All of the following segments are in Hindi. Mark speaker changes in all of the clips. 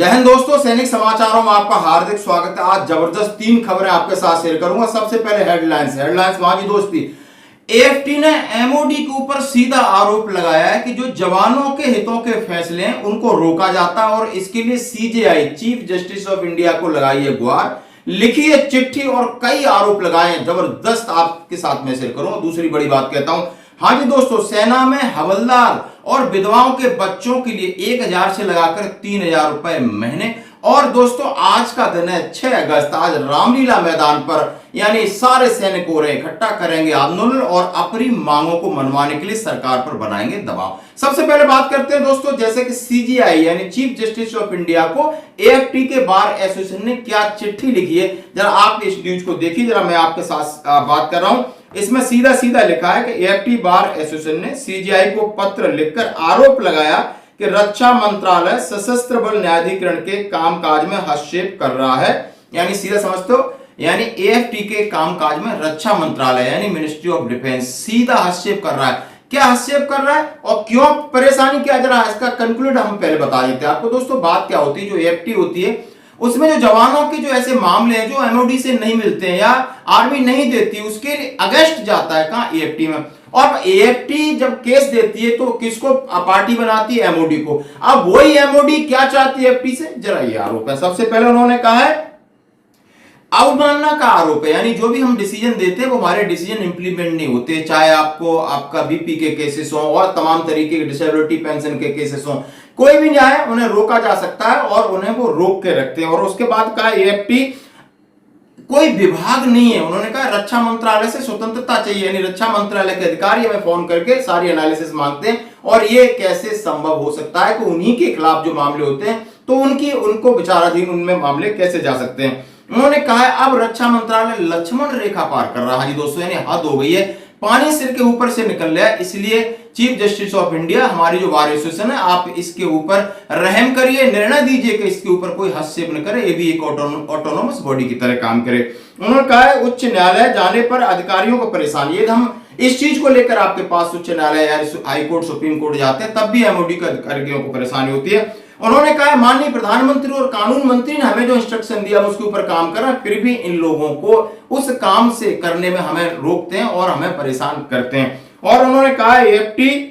Speaker 1: जय हिंद दोस्तों, सैनिक समाचारों में आपका हार्दिक स्वागत है। आज जबरदस्त 3 खबरें आपके साथ शेयर करूंगा। सबसे पहले हेडलाइंस वहां की दोस्ती। एएफटी ने एमओडी के ऊपर सीधा आरोप लगाया है कि जो जवानों के हितों के फैसले हैं उनको रोका जाता है और इसके लिए CJI chief justice of India को लगाई है गुहार, लिखी है चिट्ठी और कई आरोप लगाए हैं। जबरदस्त आपके साथ में शेयर करूंगा। दूसरी बड़ी बात कहता हूं, हाँ जी दोस्तों, सेना में हवलदार और विधवाओं के बच्चों के लिए 1000 से लगाकर 3000 रुपए महीने। और दोस्तों आज का दिन है 6 अगस्त। आज रामलीला मैदान पर यानी सारे सैनिक हो रहे इकट्ठा करेंगे आंदोलन और अपनी मांगों को मनवाने के लिए सरकार पर बनाएंगे दबाव। सबसे पहले बात करते हैं दोस्तों, जैसे कि सीजीआई यानी चीफ जस्टिस ऑफ इंडिया को एएफटी के बार एसोसिएशन ने क्या चिट्ठी लिखी है, जरा आप इस न्यूज को देखिए। जरा मैं आपके साथ बात कर रहा हूं। इसमें सीधा सीधा लिखा है कि एएफटी बार एसोसिएशन ने सीजीआई को पत्र लिखकर आरोप लगाया कि रक्षा मंत्रालय सशस्त्र बल न्यायाधिकरण के कामकाज में हस्तक्षेप कर रहा है। यानी सीधा समझते हो, यानी एएफटी के कामकाज में रक्षा मंत्रालय यानी मिनिस्ट्री ऑफ डिफेंस सीधा हस्तक्षेप कर रहा है। क्या हस्तक्षेप कर रहा है और क्यों परेशानी, क्या जरा इसका कंक्लूड हम पहले बता देते हैं आपको। दोस्तों बात क्या होती है, जो एएफटी होती है उसमें जो जवानों के जो ऐसे मामले हैं जो एमओडी से नहीं मिलते हैं या आर्मी नहीं देती, उसके लिए अगेंस्ट जाता है कहां, एएफटी में। और एएफटी जब केस देती है तो किसको पार्टी बनाती है, एमओडी को। अब वही एमओडी क्या चाहती है एएफटी से, जरा ये आरोप है। सबसे पहले उन्होंने कहा है अवमानना का आरोप है, यानी जो भी हम डिसीजन देते हैं वो हमारे डिसीजन इंप्लीमेंट नहीं होते, चाहे आपको आपका बीपी के केसेस हो और तमाम तरीके के डिसेबिलिटी पेंशन के केसेस हो, कोई भी न्याय उन्हें रोका जा सकता है और उन्हें वो रोक के रखते हैं। और उसके बाद कहा एएफटी कोई विभाग नहीं है, उन्होंने कहा रक्षा मंत्रालय से स्वतंत्रता चाहिए, यानी रक्षा मंत्रालय के अधिकारी हमें फोन करके सारी एनालिसिस मांगते हैं और ये कैसे संभव हो सकता है कि उन्हीं के खिलाफ जो मामले होते हैं तो उनको विचाराधीन उनमें मामले कैसे जा सकते हैं। उन्होंने कहा है अब रक्षा मंत्रालय लक्ष्मण रेखा पार कर रहा है जी दोस्तों, यानी हद हो गई है, पानी सिर के ऊपर से निकल रहा है। इसलिए चीफ जस्टिस ऑफ इंडिया हमारी जो बार एसोसिएशन है, आप इसके ऊपर रहम करिए, निर्णय दीजिए कि इसके ऊपर कोई हस्तक्षेप न करे, ये भी एक ऑटोनोमस बॉडी की तरह काम करे। उन्होंने कहा है उच्च न्यायालय जाने पर अधिकारियों को परेशानी, ये हम इस चीज को लेकर आपके पास उच्च न्यायालय या हाई कोर्ट सुप्रीम कोर्ट जाते हैं तब भी एमओडी के अधिकारियों को परेशानी होती है। उन्होंने कहा माननीय प्रधानमंत्री और कानून मंत्री ने हमें जो इंस्ट्रक्शन दिया उसके ऊपर काम करा, फिर भी इन लोगों को उस काम से करने में हमें रोकते हैं और हमें परेशान करते हैं। और उन्होंने कहा एएफटी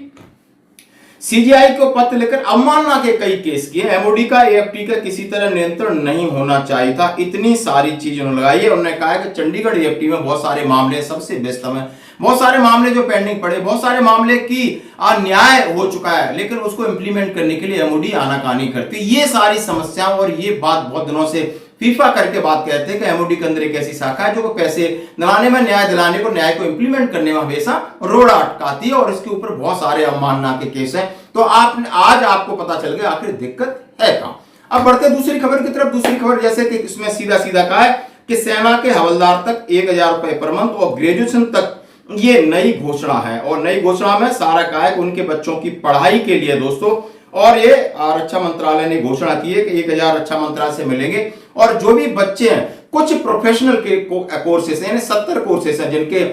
Speaker 1: सीजीआई को पत्र लेकर अवमानना के कई केस किए, एमओडी का एएफटी का किसी तरह नियंत्रण नहीं होना चाहिए था, इतनी सारी चीज उन्होंने लगाई है। उन्होंने कहा कि चंडीगढ़ एएफटी में बहुत सारे मामले सबसे बेस्ट में बहुत सारे मामले जो पेंडिंग पड़े, बहुत सारे मामले की न्याय हो चुका है लेकिन उसको इंप्लीमेंट करने के लिए एमओडी आनाकानी करती। ये सारी समस्याएं और ये बात बहुत दिनों से फीफा करके बात कहते हैं कि एमओडी के अंदर एक ऐसी शाखा है जो पैसे दिलाने में, न्याय दिलाने को, न्याय को इंप्लीमेंट करने में हमेशा रोड़ा अटकाती है और इसके ऊपर बहुत सारे अवमानना के केस हैं। तो आज आपको पता चल गया आखिर दिक्कत है कहां। अब बढ़ते दूसरी खबर की तरफ। दूसरी खबर जैसे कि इसमें सीधा सीधा कहा है कि सेना के हवलदार तक 1000 रुपए पर मंथ और ग्रेजुएशन तक ये नई घोषणा है। और नई घोषणा में सारा कहा है कि उनके बच्चों की पढ़ाई के लिए दोस्तों, और ये रक्षा मंत्रालय ने घोषणा की है कि 1000 रक्षा मंत्रालय से मिलेंगे। और जो भी बच्चे हैं कुछ प्रोफेशनल के कोर्सेस यानी 70 कोर्सेस हैं जिनके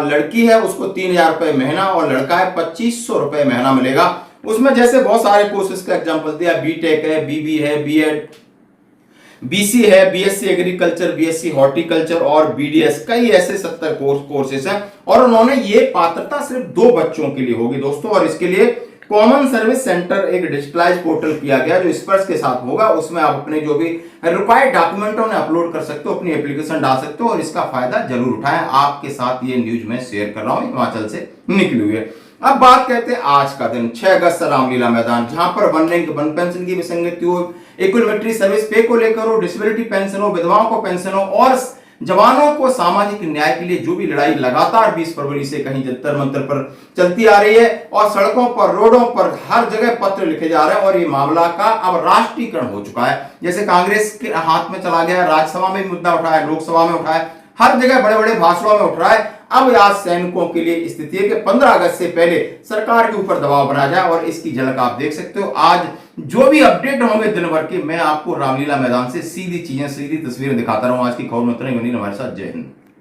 Speaker 1: लड़की है उसको 3000 रुपए महीना और लड़का है 2500 रुपए महीना मिलेगा। उसमें जैसे बहुत सारे कोर्सेस का एग्जांपल दिया, बीटेक है, बीबी है, बीएड, बीसी है, बीएससी एग्रीकल्चर, बीएससी हॉर्टिकल्चर और बीडीएस, कई ऐसे 70 कोर्सेस हैं। और उन्होंने ये पात्रता सिर्फ 2 बच्चों के लिए होगी दोस्तों। और इसके लिए कॉमन सर्विस सेंटर एक डिजिटलाइज पोर्टल किया गया जो स्पर्श के साथ होगा, उसमें आप अपने जो भी रिक्वायर्ड डॉक्यूमेंट उन्हें अपलोड कर सकते हो, अपनी एप्लीकेशन डाल सकते हो और इसका फायदा जरूर उठाएं। आपके साथ ये न्यूज में शेयर कर रहा हूं, हिमाचल से निकली हुई है। अब बात करते हैं आज का दिन 6 अगस्त रामलीला मैदान, जहां पर वन पेंशन की विसंगति हो, इक्वल मिलिट्री सर्विस पे को लेकर हो, डिसेबिलिटी पेंशन हो, विधवाओं को पेंशन हो और जवानों को सामाजिक न्याय के लिए जो भी लड़ाई लगातार 20 फरवरी से कहीं जंतर मंतर पर चलती आ रही है और सड़कों पर, रोडों पर हर जगह पत्र लिखे जा रहे हैं और ये मामला का अब राष्ट्रीयकरण हो चुका है। जैसे कांग्रेस के हाथ में चला गया, राज्यसभा में मुद्दा उठाया, लोकसभा में उठाया, हर जगह बड़े बड़े भाषणों में उठ रहा है। अब आज सैनिकों के लिए स्थिति है कि 15 अगस्त से पहले सरकार के ऊपर दबाव बनाया जाए और इसकी झलक आप देख सकते हो। आज जो भी अपडेट होंगे दिन भर के, मैं आपको रामलीला मैदान से सीधी तस्वीरें दिखाता रहूं। आज की खबर में इतना ही, बनी हमारे साथ। जय हिंद।